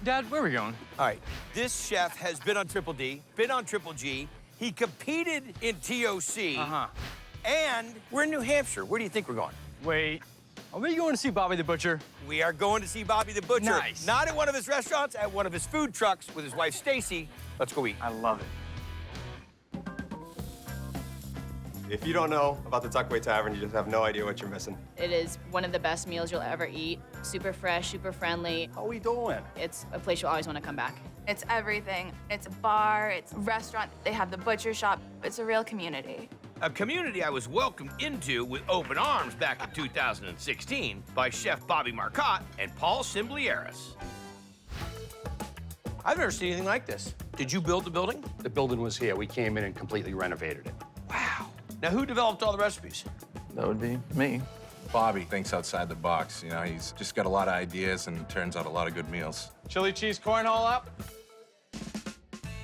Dad, where are we going? All right, this chef has been on Triple D, been on Triple G. He competed in TOC. And we're in New Hampshire. Where do you think we're going? Wait, are we going to see Bobby the Butcher? We are going to see Bobby the Butcher. Nice. Not at one of his restaurants, at one of his food trucks with his wife, Stacy. Let's go eat. I love it. If you don't know about the Tuckaway Tavern, you just have no idea what you're missing. It is one of the best meals you'll ever eat. Super fresh, super friendly. How we doing? It's a place you'll always want to come back. It's everything. It's a bar, it's a restaurant. They have the butcher shop. It's a real community. A community I was welcomed into with open arms back in 2016 by Chef Bobby Marcotte and Paul Simblieris. I've never seen anything like this. Did you build the building? The building was here. We came in and completely renovated it. Wow. Now, who developed all the recipes? That would be me. Bobby thinks outside the box. You know, he's just got a lot of ideas and turns out a lot of good meals. Chili cheese cornhole up.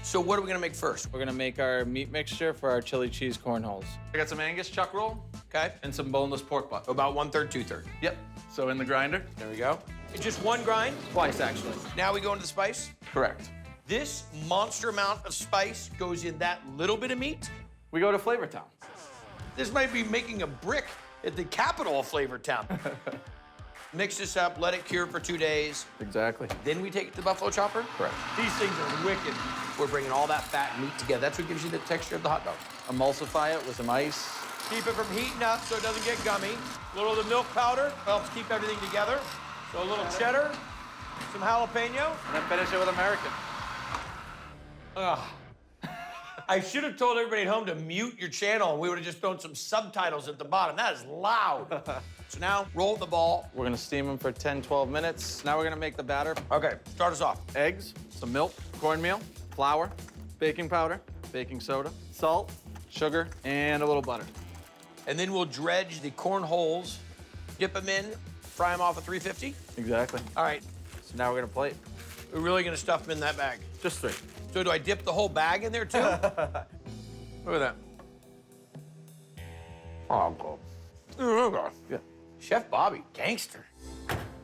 So what are we gonna make first? We're gonna make our meat mixture for our chili cheese cornholes. I got some Angus chuck roll. Okay. And some boneless pork butt. About 1/3, 2/3. Yep. So in the grinder. There we go. It's just one grind? Twice, actually. Now we go into the spice? Correct. This monster amount of spice goes in that little bit of meat? We go to Flavor Town. This might be making a brick at the capital of Flavor Town. Mix this up, let it cure for 2 days. Exactly. Then we take it to the buffalo chopper? Correct. These things are wicked. We're bringing all that fat and meat together. That's what gives you the texture of the hot dog. Emulsify it with some ice. Keep it from heating up so it doesn't get gummy. A little of the milk powder helps keep everything together. So a little cheddar, some jalapeno. And then finish it with American. Ugh. I should have told everybody at home to mute your channel, and we would have just thrown some subtitles at the bottom. That is loud. So now, roll the ball. We're gonna steam them for 10, 12 minutes. Now we're gonna make the batter. Okay, start us off. Eggs, some milk, cornmeal, flour, baking powder, baking soda, salt, sugar, and a little butter. And then we'll dredge the corn holes, dip them in, fry them off at 350. Exactly. All right, So now we're gonna plate. we're really gonna stuff them in that bag. Just 3. So do I dip the whole bag in there too? Look at that. Oh, God. Yeah. Chef Bobby, gangster.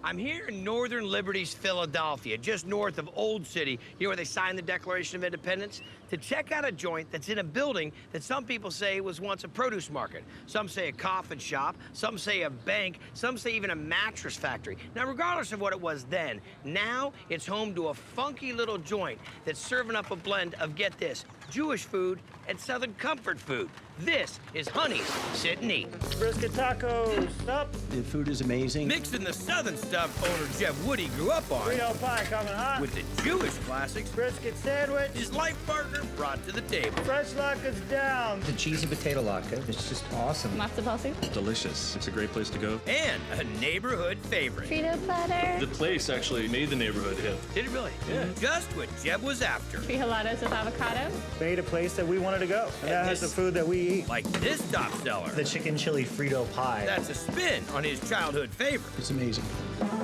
I'm here in Northern Liberties, Philadelphia, just north of Old City, here where they signed the Declaration of Independence, to check out a joint that's in a building that some people say was once a produce market. Some say a coffin shop, some say a bank, some say even a mattress factory. Now, regardless of what it was then, now it's home to a funky little joint that's serving up a blend of, get this, Jewish food and Southern comfort food. This is Honey's Sit and Eat. Brisket tacos, up. The food is amazing. Mixing the Southern stuff owner Jeff Woody grew up on Frito pie coming hot. with the Jewish classics Brisket sandwich. his life partner brought to the table. Fresh latkes down. The cheesy potato latke is just awesome. Matzo ball soup. Delicious. It's a great place to go. And a neighborhood favorite. Frito butter. The place actually made the neighborhood hip. Did it really? Yeah. Just what Jeb was after. Frijoles with avocado. Made a place that we wanted to go. And that has the this- food that we eat. Like this top seller. The chicken chili Frito pie. That's a spin on his childhood favorite. It's amazing.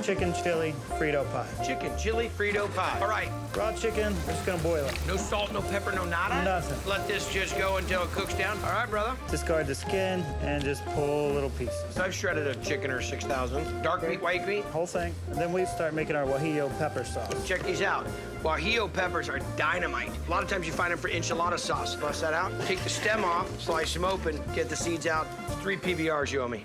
Chicken chili Frito pie. Chicken chili Frito pie. All right, Raw chicken, we're just gonna boil it. no salt, no pepper, no nada? Nothing. Let this just go until it cooks down. All right, brother. Discard the skin and just pull little pieces. So I've shredded a chicken or 6,000. Dark meat, white meat. Whole thing. And then we start making our guajillo pepper sauce. Check these out. Guajillo peppers are dynamite. A lot of times you find them for enchilada sauce. Bust that out. Take the stem off, slice them open, get the seeds out. 3 PBRs you owe me.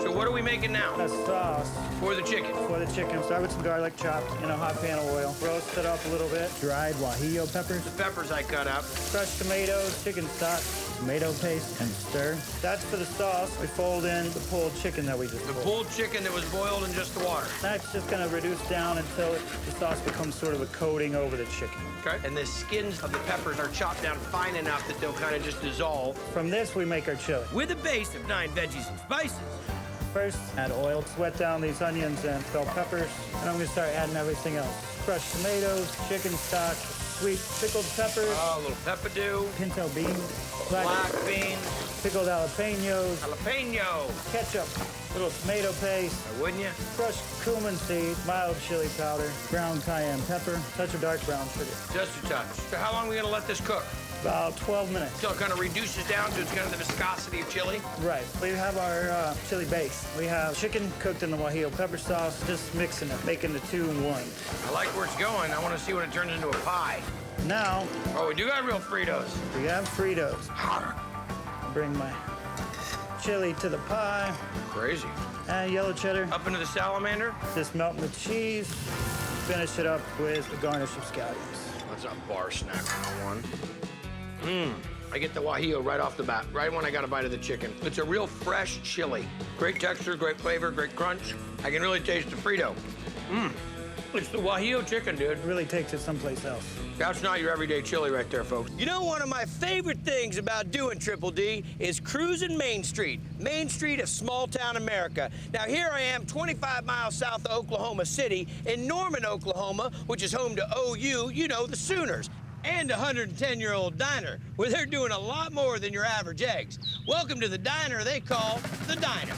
So what are we making now? A sauce For the chicken. for the chicken. Start with some garlic chopped in a hot pan of oil. Roast it up a little bit. Dried guajillo peppers. The peppers I cut up. Crushed tomatoes, chicken stock, tomato paste, and stir. That's for the sauce. We fold in the pulled chicken that we just The pulled. pulled chicken that was boiled in just the water. That's just gonna reduce down until the sauce becomes sort of a coating over the chicken. Okay. And the skins of the peppers are chopped down fine enough that they'll kind of just dissolve. From this, we make our chili. With a base of 9 veggies and spices. First, add oil, sweat down these onions and bell peppers, and I'm gonna start adding everything else. Crushed tomatoes, chicken stock, sweet pickled peppers, A little pepperdew, pinto beans, black beans, pickled jalapenos, jalapeno. ketchup, little tomato paste, Wouldn't you? crushed cumin seed, mild chili powder, ground cayenne pepper, touch of dark brown sugar. Just a touch. So how long are we gonna let this cook? About 12 minutes. So it kind of reduces down to kind of the viscosity of chili. Right. We have our chili base. We have chicken cooked in the guajillo pepper sauce, just mixing it, making the two in one. I like where it's going. I want to see when it turns into a pie. Now, Oh, we do got real Fritos. we have Fritos. Bring my chili to the pie. Crazy. Add yellow cheddar. Up into the salamander. Just melting the cheese. Finish it up with a garnish of scallions. That's a bar snack 101. I get the guajillo right off the bat, right when I got a bite of the chicken. It's a real fresh chili. Great texture, great flavor, great crunch. I can really taste the Frito. It's the guajillo chicken, dude. It really takes it someplace else. That's not your everyday chili right there, folks. You know, one of my favorite things about doing Triple D is cruising Main Street of small-town America. Now, here I am 25 miles south of Oklahoma City in Norman, Oklahoma, which is home to OU, you know, the Sooners, and a 110-year-old diner, where they're doing a lot more than your average eggs. Welcome to the diner they call the Diner.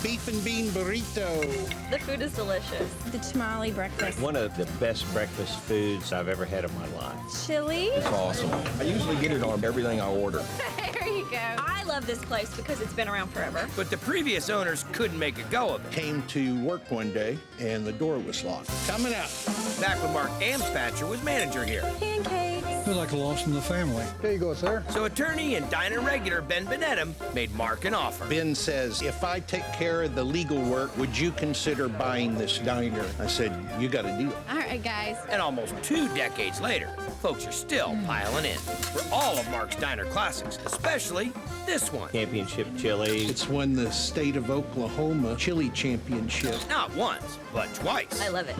Beef and bean burrito. The food is delicious. The tamale breakfast. One of the best breakfast foods I've ever had in my life. Chili. It's awesome. I usually get it on everything I order. There you go. I love this place because it's been around forever. But the previous owners couldn't make a go of it. Came to work one day and the door was locked. Coming up. Back when Mark Amspatcher was manager here. Pancakes. Feels like a loss in the family. There you go, sir. So attorney and diner regular Ben Benedum made Mark an offer. Ben says, if I take care of the legal work, would you consider buying this diner? I said, you got a deal. All right, guys. And almost 2 decades later, folks are still piling in for all of Mark's diner classics, especially this one. Championship chili. It's won the state of Oklahoma chili championship. Not once, but twice. I love it.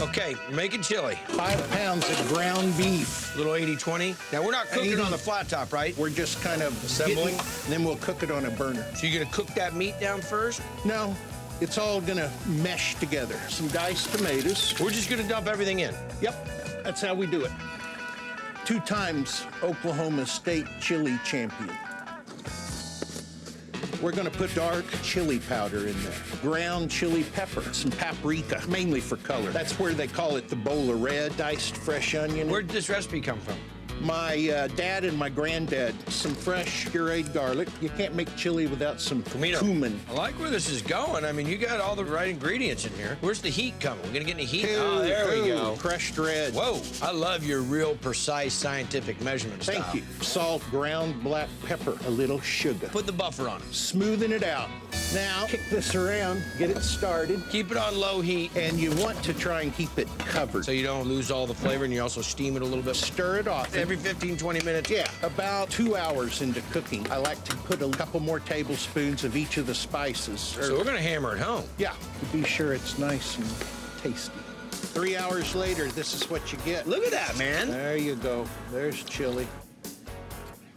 Okay, we're making chili. 5 pounds of ground beef. Little 80-20. Now, we're not cooking 80. on the flat top, right? We're just kind of Assembling? then we'll cook it on a burner. So you're gonna cook that meat down first? No, it's all gonna mesh together. Some diced tomatoes. We're just gonna dump everything in. Yep, that's how we do it. 2 times Oklahoma State chili champion. We're gonna put dark chili powder in there. Ground chili pepper, some paprika, mainly for color. That's where they call it the bowl of red, diced fresh onion. Where did this recipe come from? My dad and my granddad, some fresh pureed garlic. You can't make chili without some cumin. I like where this is going. I mean, you got all the right ingredients in here. Where's the heat coming? We're gonna get any heat? Oh, there we go. Crushed red. Whoa, I love your real precise scientific measurement style. Thank you. Salt, ground black pepper, a little sugar. Put the buffer on it. Smoothing it out. Now, kick this around, get it started. Keep it on low heat. And you want to try and keep it covered. So you don't lose all the flavor and you also steam it a little bit. Stir it off. Every 15, 20 minutes? Yeah, about 2 hours into cooking. I like to put a couple more tablespoons of each of the spices. So we're gonna hammer it home. Yeah, to be sure it's nice and tasty. 3 hours later, this is what you get. Look at that, man. There you go. There's chili.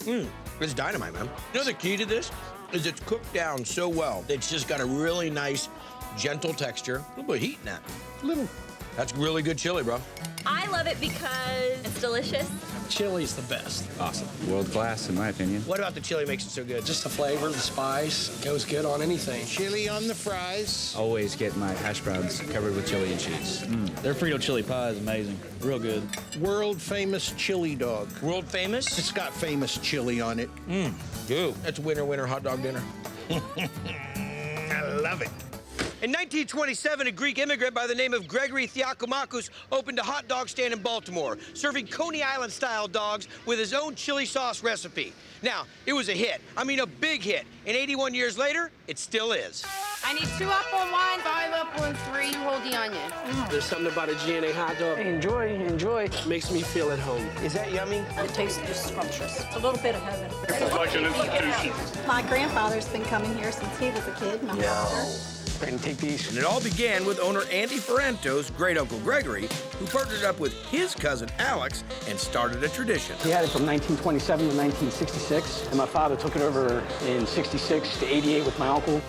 It's dynamite, man. You know the key to this is it's cooked down so well. It's just got a really nice, gentle texture. A little bit of heat in that. Little. That's really good chili, bro. I love it because it's delicious. Chili's the best. Awesome. World class, in my opinion. What about the chili makes it so good? Just the flavor, the spice, goes good on anything. Chili on the fries. Always get my hash browns covered with chili and cheese. Their Frito chili pie is amazing. Real good. World famous chili dog. World famous? It's got famous chili on it. Dude, that's winner hot dog dinner. I love it. In 1927, a Greek immigrant by the name of Gregory Theokomakos opened a hot dog stand in Baltimore, serving Coney Island style dogs with his own chili sauce recipe. Now, it was a hit. I mean, a big hit. And 81 years later, it still is. I need 2 up on one, 5 up on 3. Hold the onion. There's something about a G&A hot dog. Enjoy. Makes me feel at home. Is that yummy? It tastes just scrumptious. It's a little bit of heaven. It's like an institution. My grandfather's been coming here since he was a kid. My father. And take these. And it all began with owner Andy Ferranto's great uncle Gregory, who partnered up with his cousin Alex and started a tradition. He had it from 1927 to 1966, and my father took it over in 66 to 88 with my uncle.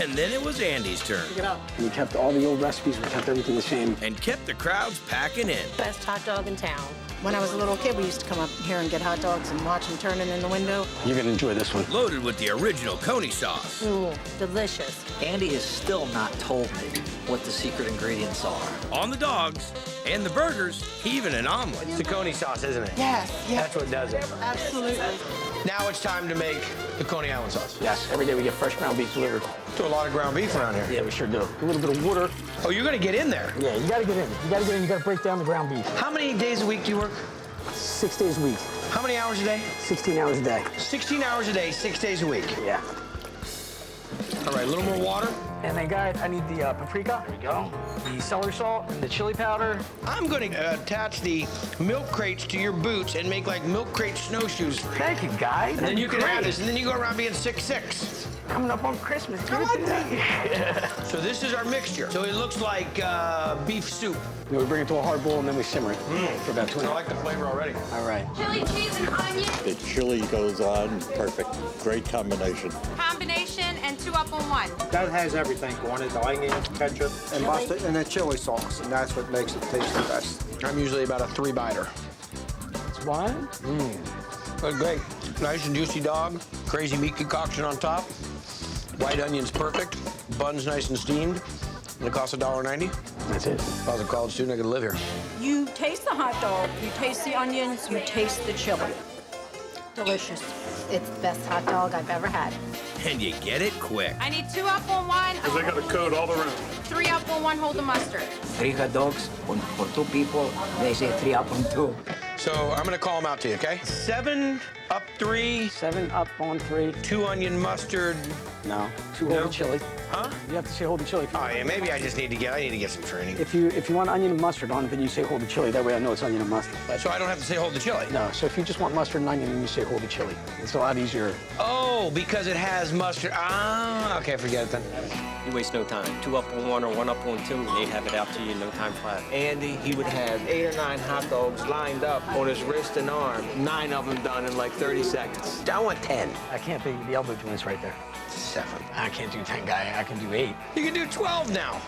And then it was Andy's turn. Pick it up. And we kept all the old recipes, we kept everything the same. And kept the crowds packing in. Best hot dog in town. When I was a little kid, we used to come up here and get hot dogs and watch them turning in the window. You're gonna enjoy this one. Loaded with the original Coney sauce. Ooh, delicious. Andy has still not told me what the secret ingredients are. On the dogs and the burgers, even an omelet. It's the Coney sauce, isn't it? Yes, yes. That's what does it. Absolutely. Now it's time to make the Coney Island sauce. Yes, every day we get fresh ground beef delivered. Do a lot of ground beef around here. Yeah, we sure do. A little bit of water. Oh, you're gonna get in there? Yeah, you gotta get in. You gotta get in, you gotta break down the ground beef. How many days a week do you work? 6 days a week. How many hours a day? 16 hours a day. 16 hours a day, 6 days a week. Yeah. All right, a little more water. And then, guys, I need the paprika. There we go. The celery salt and the chili powder. I'm going to attach the milk crates to your boots and make like milk crate snowshoes for you. Thank you, guys. And then you can have this, and then you go around being 6'6". Coming up on Christmas. Come on, So this is our mixture. So it looks like beef soup. Then we bring it to a hard boil, and then we simmer it for about 2 I like the flavor already. All right. Chili, cheese, and onion. The chili goes on perfect. Great combination. Combination and 2 up on 1. That has everything on it, the onion, ketchup, and mustard, and the chili sauce, and that's what makes it taste the best. I'm usually about a 3-biter. That's one. That's great. Nice and juicy dog. Crazy meat concoction on top. White onion's perfect. Bun's nice and steamed. And it costs $1.90. That's it. If I was a college student, I could live here. You taste the hot dog, you taste the onions, you taste the chili. Delicious. It's the best hot dog I've ever had. And you get it quick. I need 2 up on 1. Because they got a code all around. 3 up on 1, hold the mustard. 3 hot dogs for 2 people. They say 3 up on 2. So I'm gonna call them out to you, okay? 7 up 3. 7 up on 3. 2 onion mustard. No. 2 hold the chili. Huh? You have to say hold the chili. Oh yeah, maybe I need to get some training. If you want onion and mustard on it, then you say hold the chili. That way I know it's onion and mustard. So I don't have to say hold the chili. No. So if you just want mustard and onion, then you say hold the chili. It's a lot easier. Oh, because it has mustard. Ah, okay, forget it then. You waste no time. 2 up on 1 or 1 up on 2, and they'd have it out to you in no time flat. Andy, he would have 8 or 9 hot dogs lined up on his wrist and arm. 9 of them done in like 30 seconds. I want 10. I can't be the elbow joints right there. 7. I can't do 10, guy. I can do 8. You can do 12 now.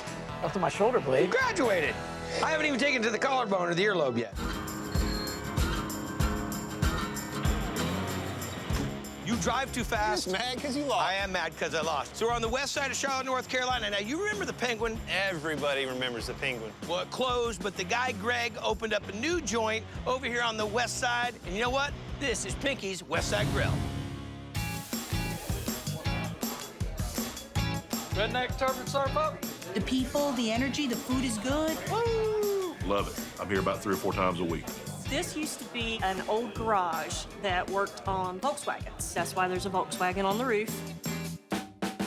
Up to my shoulder You blade. graduated. I haven't even taken it to the collarbone or the earlobe yet. You drive too fast. You're mad because you lost. I am mad because I lost. So we're on the west side of Charlotte, North Carolina. Now, you remember the Penguin? Everybody remembers the Penguin. Well, it closed, but the guy, Greg, opened up a new joint over here on the west side. And you know what? This is Pinky's West Side Grill. Redneck turbot surf up? The people, the energy, the food is good. Love it. I'm here about 3 or 4 times a week. This used to be an old garage that worked on Volkswagens. That's why there's a Volkswagen on the roof.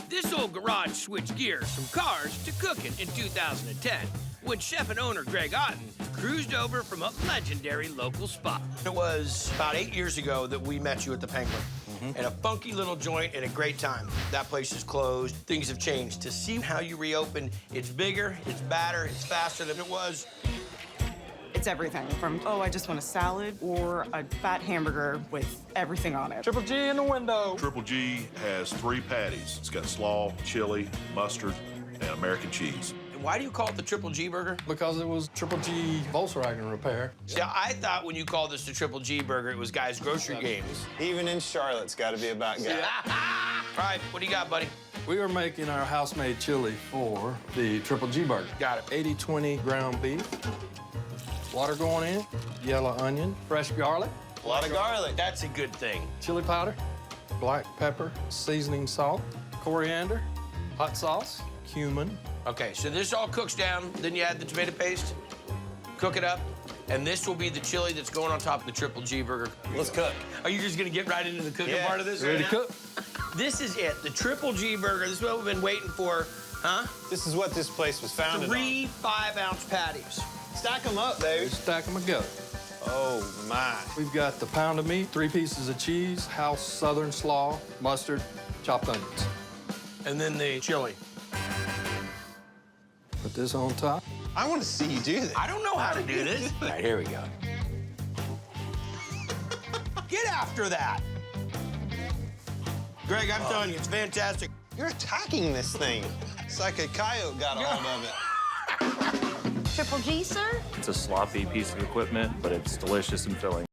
This old garage switched gears from cars to cooking in 2010 when chef and owner Greg Otten cruised over from a legendary local spot. It was about 8 years ago that we met you at the Penguin. And a funky little joint and a great time. That place is closed. Things have changed. To see how you reopen, it's bigger, it's badder, it's faster than it was. It's everything from, oh, I just want a salad or a fat hamburger with everything on it. Triple G in the window. Triple G has 3 patties. It's got slaw, chili, mustard, and American cheese. And why do you call it the Triple G burger? Because it was Triple G Volkswagen repair. See, I thought when you called this the Triple G burger, it was Guy's Grocery Games. Even in Charlotte, it's got to be about Guy. All right, what do you got, buddy? We are making our house-made chili for the Triple G burger. Got it. 80-20 ground beef. Water going in, yellow onion, fresh garlic. A lot of garlic. That's a good thing. Chili powder, black pepper, seasoning salt, coriander, hot sauce, cumin. Okay, so this all cooks down, then you add the tomato paste, cook it up, and this will be the chili that's going on top of the Triple G burger. Let's cook. Are you just gonna get right into the cooking part of this? Ready right to now? cook? This is it, the Triple G burger. This is what we've been waiting for, huh? This is what this place was founded 3 5-ounce patties. Stack them up, baby. Stack them and go. Oh, my. We've got the pound of meat, 3 pieces of cheese, house southern slaw, mustard, chopped onions. And then the chili. Put this on top. I want to see you do this. I don't know how to do this. All right, here we go. Get after that. Greg, I'm telling you, it's fantastic. You're attacking this thing. It's like a coyote got a hold of it. Triple G, sir? It's a sloppy piece of equipment, but it's delicious and filling.